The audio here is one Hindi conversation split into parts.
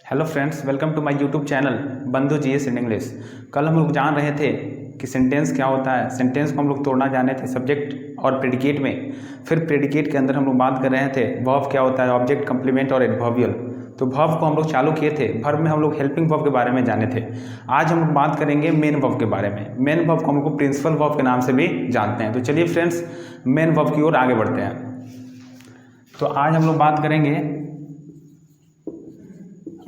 Hello friends, welcome to my YouTube channel Bandhu GS in English. कल हम लोग जान रहे थे कि सेंटेंस क्या होता है। सेंटेंस को हम लोग तोड़ना जाने थे सब्जेक्ट और प्रेडिकेट में। फिर प्रेडिकेट के अंदर हम लोग बात कर रहे थे वर्ब क्या होता है, ऑब्जेक्ट, कंप्लीमेंट और एडवर्बियल। तो वर्ब को हम लोग चालू किए थे। वर्ब में हम लोग हेल्पिंग वर्ब के बारे में जाने थे। आज हम लोग बात करेंगे मेन वर्ब के बारे में। मेन वर्ब को हम लोग प्रिंसिपल वर्ब के नाम से भी जानते हैं। तो चलिए फ्रेंड्स, मेन वर्ब की ओर आगे बढ़ते हैं। तो आज हम लोग बात करेंगे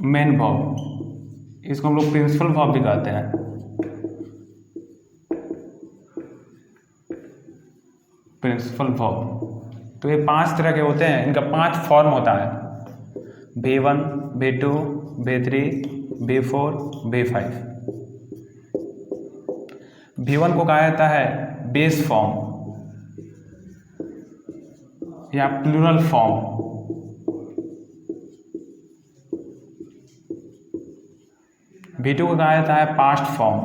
मेन वर्ब। इसको हम लोग प्रिंसिपल वर्ब भी कहते हैं। प्रिंसिपल वर्ब तो ये 5 तरह के होते हैं। इनका 5 फॉर्म होता है: V1, V2, V3, V4, V5। V1 को कहा जाता है बेस फॉर्म या प्लूरल फॉर्म। V2 को कहा जाता है पास्ट फॉर्म।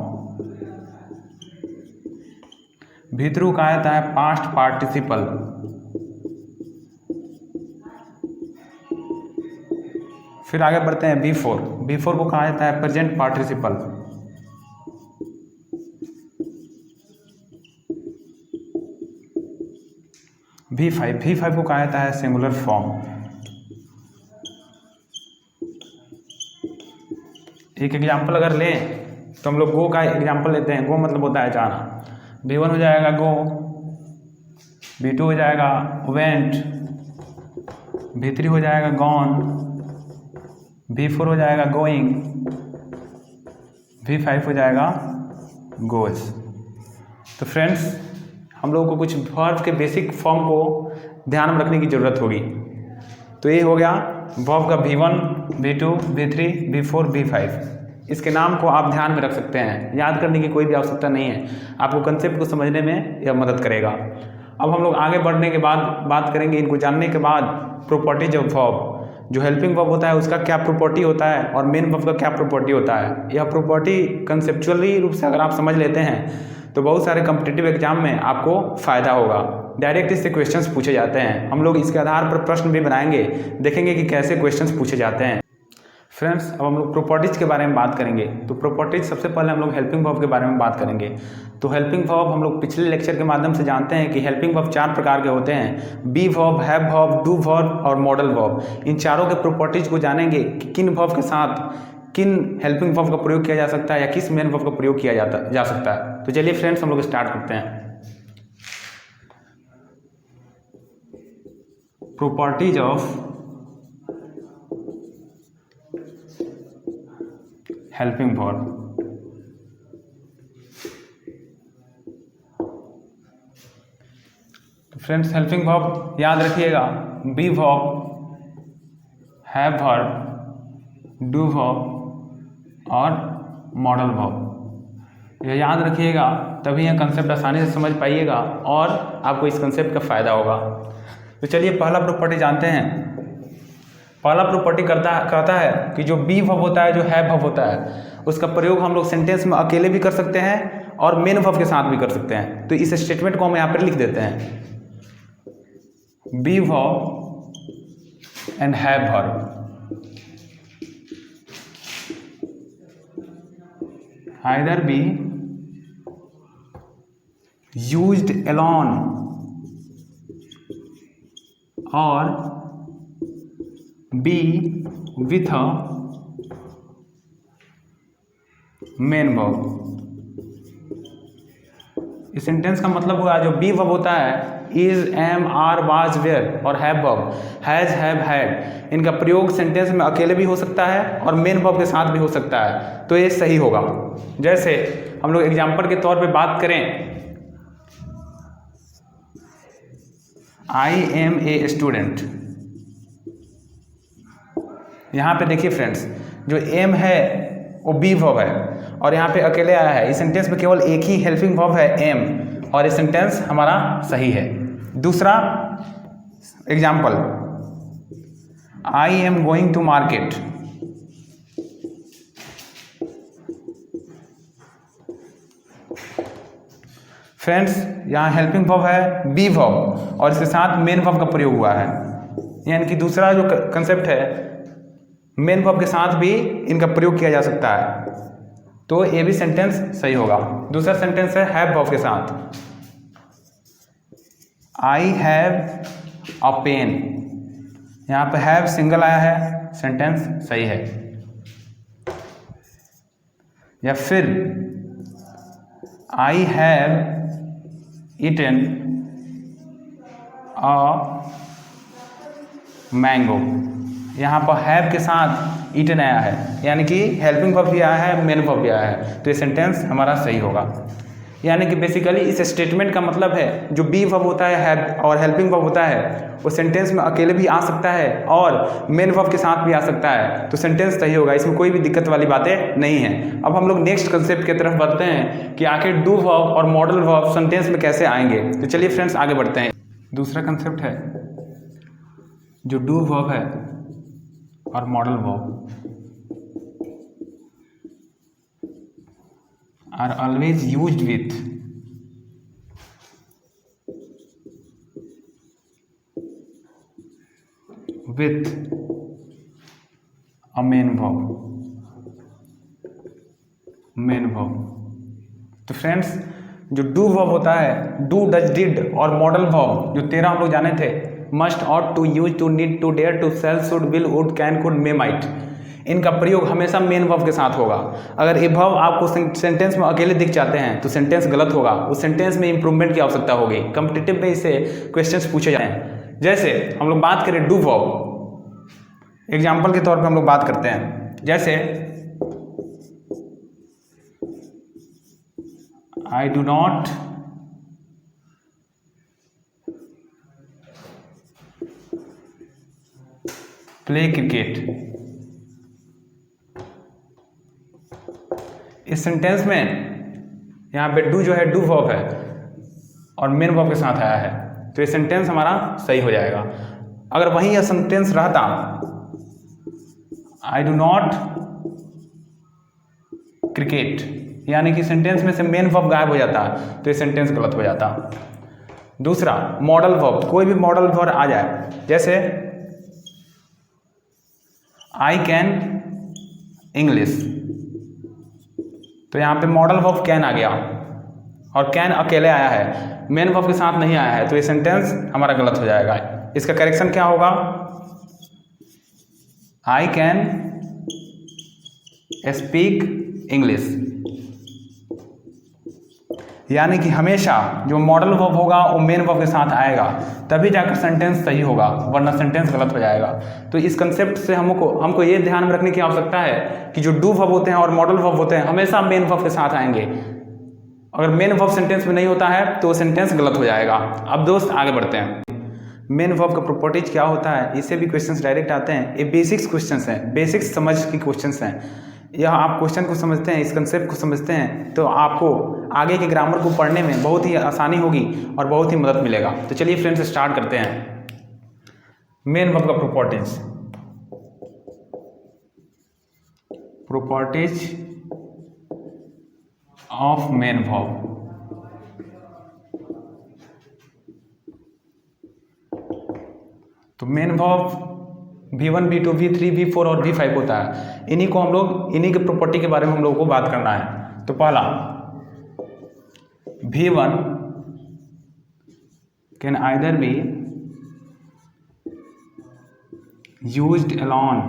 V3 को कहा जाता है पास्ट पार्टिसिपल। फिर आगे बढ़ते हैं V4। V4 को कहा जाता है प्रेजेंट पार्टिसिपल। V5 को कहा जाता है सिंगुलर फॉर्म। एक एग्जाम्पल अगर लें तो हम लोग गो का एग्जाम्पल लेते हैं। गो मतलब होता है जाना। V1 हो जाएगा गो, V2 हो जाएगा वेंट, V3 हो जाएगा गॉन, V4 हो जाएगा गोइंग, V5 हो जाएगा गोज। तो फ्रेंड्स, हम लोगों को कुछ वर्ब के बेसिक फॉर्म को ध्यान में रखने की ज़रूरत होगी। तो ये हो गया वर्ब का V1, V2, V3, V4, V5। इसके नाम को आप ध्यान में रख सकते हैं। याद करने की कोई भी आवश्यकता नहीं है। आपको कंसेप्ट को समझने में यह मदद करेगा। अब हम लोग आगे बढ़ने के बाद बात करेंगे, इनको जानने के बाद, प्रॉपर्टीज ऑफ वर्ब। जो हेल्पिंग वर्ब होता है उसका क्या प्रॉपर्टी होता है और मेन वर्ब का क्या प्रॉपर्टी होता है। यह प्रॉपर्टी कंसेप्चुअली रूप से अगर आप समझ लेते हैं तो बहुत सारे कॉम्पिटिटिव एग्जाम में आपको फ़ायदा होगा। डायरेक्ट इससे क्वेश्चंस पूछे जाते हैं। हम लोग इसके आधार पर प्रश्न भी बनाएंगे, देखेंगे कि कैसे क्वेश्चंस पूछे जाते हैं। फ्रेंड्स, अब हम लोग प्रॉपर्टीज़ के बारे में बात करेंगे। तो प्रॉपर्टीज सबसे पहले हम लोग हेल्पिंग वर्ब के बारे में बात करेंगे। तो हेल्पिंग वर्ब हम लोग पिछले लेक्चर के माध्यम से जानते हैं कि हेल्पिंग वर्ब 4 प्रकार के होते हैं: be verb, have verb, do verb और मॉडल वर्ब। इन चारों के प्रॉपर्टीज को जानेंगे कि किन वर्ब के साथ किन हेल्पिंग वर्ब का प्रयोग किया जा सकता है या किस मेन वर्ब का प्रयोग किया जा सकता है। तो चलिए फ्रेंड्स, हम लोग स्टार्ट करते हैं। Properties of helping verb. तो फ्रेंड्स, हेल्पिंग वर्ब याद रखिएगा: be verb, have verb, do verb और मॉडल वर्ब। यह याद रखिएगा, तभी यह कंसेप्ट आसानी से समझ पाइएगा और आपको इस कंसेप्ट का फायदा होगा। तो चलिए पहला प्रॉपर्टी जानते हैं। पहला प्रॉपर्टी कहता है कि जो बी वर्ब होता है, जो हैव वर्ब होता है, उसका प्रयोग हम लोग सेंटेंस में अकेले भी कर सकते हैं और मेन वर्ब के साथ भी कर सकते हैं। तो इस स्टेटमेंट को हम यहाँ पर लिख देते हैं: be verb and have verb either be used alone or be with a main verb। इस सेंटेंस का मतलब हुआ जो बी वर्ब होता है, is, am, are, was, were, और have verb, has, have, had, इनका प्रयोग सेंटेंस में अकेले भी हो सकता है और मेन वर्ब के साथ भी हो सकता है। तो ये सही होगा। जैसे हम लोग एग्जाम्पल के तौर पे बात करें, आई एम ए स्टूडेंट। यहाँ पे देखिए फ्रेंड्स, जो एम है वो बी वर्ब है और यहाँ पे अकेले आया है। इस सेंटेंस में केवल एक ही हेल्पिंग वर्ब है, एम, और ये सेंटेंस हमारा सही है। दूसरा example, I am going to market. Friends, यहाँ हेल्पिंग वर्ब है बी वर्ब और इसके साथ मेन वर्ब का प्रयोग हुआ है। यानी कि दूसरा जो कंसेप्ट है मेन वर्ब के साथ भी इनका प्रयोग किया जा सकता है, तो ये भी सेंटेंस सही होगा। दूसरा सेंटेंस है हैव वर्ब के साथ, आई हैव अ पेन। यहाँ पे हैव सिंगल आया है, सेंटेंस सही है। या फिर I have eaten a mango. यहाँ पर हैव के साथ ईटन आया है, यानी कि हेल्पिंग वर्ब भी आया है, मेन वर्ब भी आया है, तो ये सेंटेंस हमारा सही होगा। यानी कि बेसिकली इस स्टेटमेंट का मतलब है जो बी वर्ब होता है हैव और हेल्पिंग वर्ब होता है वो सेंटेंस में अकेले भी आ सकता है और मेन वर्ब के साथ भी आ सकता है, तो सेंटेंस सही होगा। इसमें कोई भी दिक्कत वाली बातें नहीं है। अब हम लोग नेक्स्ट कंसेप्ट की तरफ बढ़ते हैं कि आखिर डू वर्ब और मॉडल वर्ब सेंटेंस में कैसे आएंगे। तो चलिए फ्रेंड्स आगे बढ़ते हैं। दूसरा कंसेप्ट है जो डू वर्ब है और modal verb are always used with a main verb। तो फ्रेंड्स जो डू वर्ब होता है, डू, डज, डिड और मॉडल वर्ब जो 13 हम लोग जाने थे, must, ought, to, used, to, need, to, dare, to, shall, should, will, would, can, could, may, might, इनका प्रयोग हमेशा मेन वर्ब के साथ होगा। अगर ये वर्ब आपको सेंटेंस में अकेले दिख जाते हैं तो सेंटेंस गलत होगा, उस सेंटेंस में इंप्रूवमेंट की आवश्यकता होगी। कॉम्पिटिटिव में इससे क्वेश्चंस पूछे जाते हैं। जैसे हम लोग बात करें डू वर्ब, एग्जाम्पल के तौर पे हम लोग बात करते हैं। जैसे I do not play cricket. इस सेंटेंस में यहाँ पे डू जो है डू वर्ब है और मेन वर्ब के साथ आया है, तो ये सेंटेंस हमारा सही हो जाएगा। अगर वहीं यह सेंटेंस रहता आई डू नॉट क्रिकेट, यानी कि सेंटेंस में से मेन वर्ब गायब हो जाता तो ये सेंटेंस गलत हो जाता। दूसरा मॉडल वर्ब, कोई भी मॉडल वर्ब आ जाए, जैसे आई कैन इंग्लिश, तो यहाँ पे मॉडल वर्ब कैन आ गया और कैन अकेले आया है, मेन वर्ब के साथ नहीं आया है, तो ये सेंटेंस हमारा गलत हो जाएगा। इसका करेक्शन क्या होगा, आई कैन स्पीक इंग्लिश। यानी कि हमेशा जो मॉडल वर्ब होगा वो मेन वर्ब के साथ आएगा, तभी जाकर सेंटेंस सही होगा, वरना सेंटेंस गलत हो जाएगा। तो इस कंसेप्ट से हमको ये ध्यान में रखने की आवश्यकता है कि जो डू वर्ब होते हैं और मॉडल वर्ब होते हैं हमेशा मेन वर्ब के साथ आएंगे। अगर मेन वर्ब सेंटेंस में नहीं होता है तो सेंटेंस गलत हो जाएगा। अब दोस्त आगे बढ़ते हैं। मेन वर्ब का प्रॉपर्टीज क्या होता है, इससे भी क्वेश्चंस डायरेक्ट आते हैं। ये बेसिक्स क्वेश्चंस हैं, बेसिक्स समझ की क्वेश्चंस हैं। यह आप क्वेश्चन को समझते हैं, इस कंसेप्ट को समझते हैं तो आपको आगे के ग्रामर को पढ़ने में बहुत ही आसानी होगी और बहुत ही मदद मिलेगा। तो चलिए फ्रेंड्स स्टार्ट करते हैं। मेन वर्ब का प्रॉपर्टीज ऑफ मेन वर्ब। तो main verb V1, V2, V3, V4 और V5 होता है। इन्हीं के प्रॉपर्टी के बारे में हम लोगों को बात करना है। तो पहला V1 can either be used alone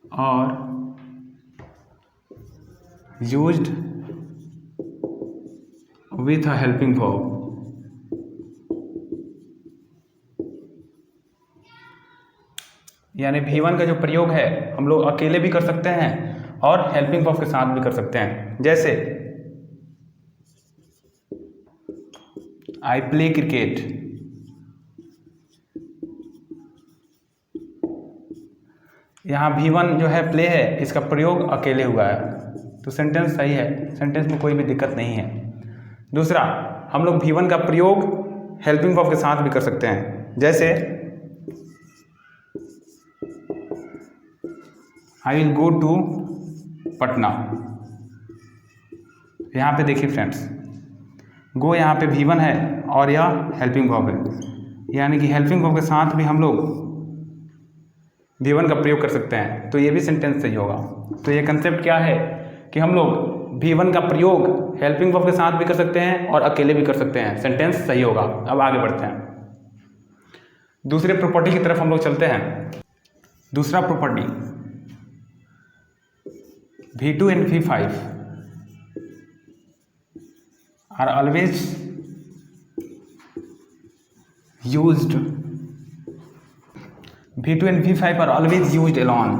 और used with a helping verb. यानी V1 का जो प्रयोग है हम लोग अकेले भी कर सकते हैं और हेल्पिंग वर्ब के साथ भी कर सकते हैं। जैसे आई प्ले क्रिकेट, यहाँ V1 जो है प्ले है, इसका प्रयोग अकेले हुआ है तो सेंटेंस सही है, सेंटेंस में कोई भी दिक्कत नहीं है। दूसरा हम लोग V1 का प्रयोग हेल्पिंग वर्ब के साथ भी कर सकते हैं। जैसे I will go to Patna. यहाँ पे देखिए फ्रेंड्स, गो यहाँ पे V1 है और यह हेल्पिंग वर्ब है, यानी कि हेल्पिंग वर्ब के साथ भी हम लोग V1 का प्रयोग कर सकते हैं, तो ये भी सेंटेंस सही होगा। तो ये कंसेप्ट क्या है कि हम लोग V1 का प्रयोग हेल्पिंग वर्ब के साथ भी कर सकते हैं और अकेले भी कर सकते हैं, सेंटेंस सही होगा। अब आगे बढ़ते हैं, दूसरे प्रॉपर्टी की तरफ हम लोग चलते हैं। दूसरा property, V2 and V5 are always used. V2 and V5 are always used alone.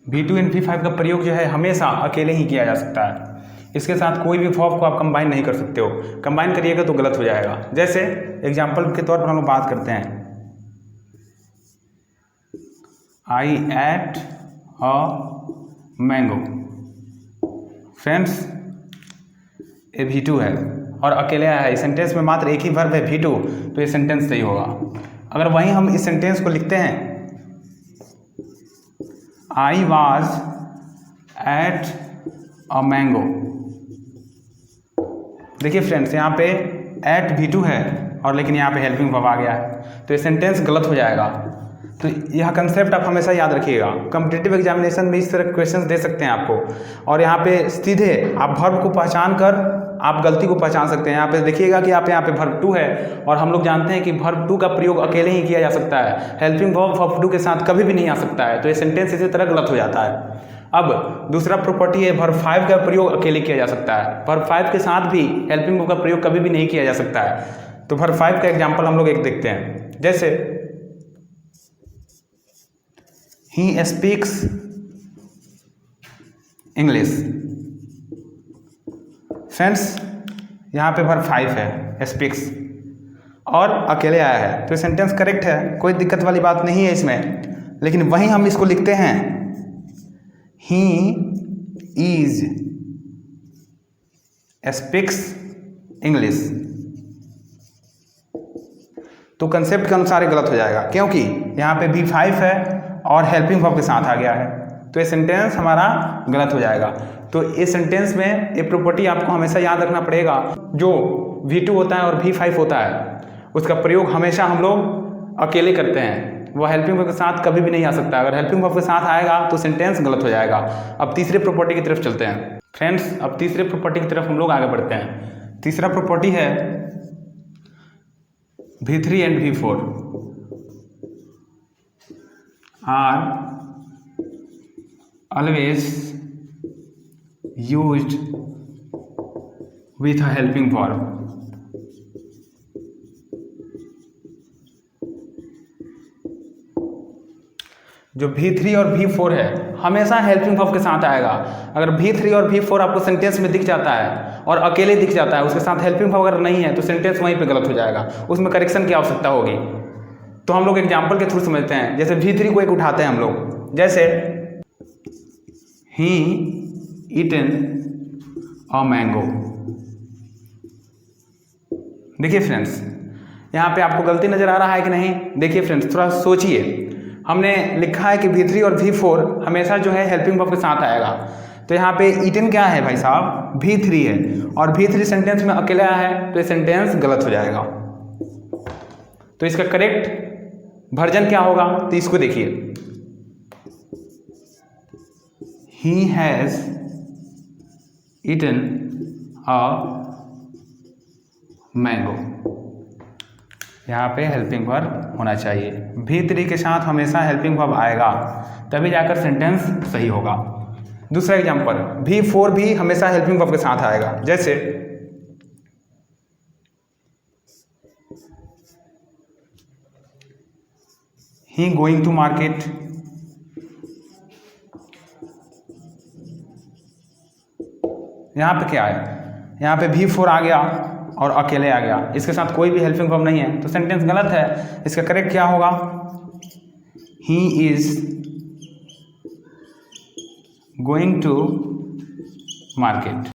V2 and V5 का प्रयोग जो है हमेशा अकेले ही किया जा सकता है। इसके साथ कोई भी वर्ब को आप कंबाइन नहीं कर सकते हो। कंबाइन करिएगा तो गलत हो जाएगा। जैसे एग्जाम्पल के तौर पर हम लोग बात करते हैं, I ate a mango। Friends, ये V2 है और अकेले आया है। इस सेंटेंस में मात्र एक ही वर्ब है V2, तो ये सेंटेंस सही होगा। अगर वहीं हम इस सेंटेंस को लिखते हैं, I was at a mango। देखिए फ्रेंड्स, यहाँ पे at V2 है और लेकिन यहाँ पे हेल्पिंग वर्ब आ गया है, तो ये सेंटेंस गलत हो जाएगा। तो यह कंसेप्ट आप हमेशा याद रखिएगा। कॉम्पिटिटिव एग्जामिनेशन में इस तरह क्वेश्चंस दे सकते हैं आपको, और यहाँ पे सीधे आप वर्ब को पहचान कर आप गलती को पहचान सकते हैं। यहाँ पे देखिएगा कि आप यहाँ पे वर्ब 2 है और हम लोग जानते हैं कि वर्ब 2 का प्रयोग अकेले ही किया जा सकता है, हेल्पिंग वर्ब वर्ब 2 के साथ कभी भी नहीं आ सकता है, तो ये सेंटेंस इसी तरह गलत हो जाता है। अब दूसरा प्रॉपर्टी है, वर्ब 5 का प्रयोग अकेले किया जा सकता है, वर्ब 5 के साथ भी हेल्पिंग वर्ब का प्रयोग कभी भी नहीं किया जा सकता है। तो वर्ब 5 का एग्जाम्पल हम लोग एक देखते हैं, जैसे He speaks English। फ्रेंड्स, यहाँ पे वर्ब 5 है speaks और अकेले आया है, तो सेंटेंस करेक्ट है, कोई दिक्कत वाली बात नहीं है इसमें। लेकिन वहीं हम इसको लिखते हैं He is speaks English, तो कंसेप्ट के अनुसार ही गलत हो जाएगा, क्योंकि यहाँ पे V5 है और हेल्पिंग वर्ब के साथ आ गया है, तो ये सेंटेंस हमारा गलत हो जाएगा। तो इस सेंटेंस में ये प्रॉपर्टी आपको हमेशा याद रखना पड़ेगा, जो V2 होता है और V5 होता है उसका प्रयोग हमेशा हम लोग अकेले करते हैं, वह हेल्पिंग वर्ब के साथ कभी भी नहीं आ सकता। अगर हेल्पिंग वर्ब के साथ आएगा तो सेंटेंस गलत हो जाएगा। अब तीसरे प्रॉपर्टी की तरफ चलते हैं फ्रेंड्स। अब तीसरे प्रॉपर्टी की तरफ हम लोग आगे बढ़ते हैं। तीसरा प्रॉपर्टी है V3 and V4 are always used with a helping verb। जो V3 और V4 है हमेशा हेल्पिंग वर्ब के साथ आएगा। अगर V3 और V4 आपको सेंटेंस में दिख जाता है और अकेले दिख जाता है, उसके साथ हेल्पिंग वर्ब अगर नहीं है, तो सेंटेंस वहीं पे गलत हो जाएगा, उसमें करेक्शन की आवश्यकता होगी। तो हम लोग एग्जाम्पल के थ्रू समझते हैं। जैसे V3 को एक उठाते हैं हम लोग, जैसे He eaten a mango। देखिए फ्रेंड्स, यहाँ पे आपको गलती नजर आ रहा है कि नहीं? देखिए फ्रेंड्स, थोड़ा सोचिए। हमने लिखा है कि V3 और V4 हमेशा जो है हेल्पिंग वर्ब के साथ आएगा, तो यहाँ पे ईटन क्या है भाई साहब? V3 है, और V3 सेंटेंस में अकेले आया है, तो ये सेंटेंस गलत हो जाएगा। तो इसका करेक्ट वर्जन क्या होगा? तो इसको देखिए, He has eaten a mango। यहाँ पे हेल्पिंग वर्ब होना चाहिए। V3 के साथ हमेशा हेल्पिंग वर्ब आएगा, तभी जाकर सेंटेंस सही होगा। दूसरा एग्जांपल, V4 भी हमेशा हेल्पिंग वर्ब के साथ आएगा, जैसे He going to market। यहाँ पे क्या है? यहाँ पे V4 आ गया और अकेले आ गया, इसके साथ कोई भी हेल्पिंग वर्ब नहीं है, तो सेंटेंस गलत है। इसका करेक्ट क्या होगा? He is going to market।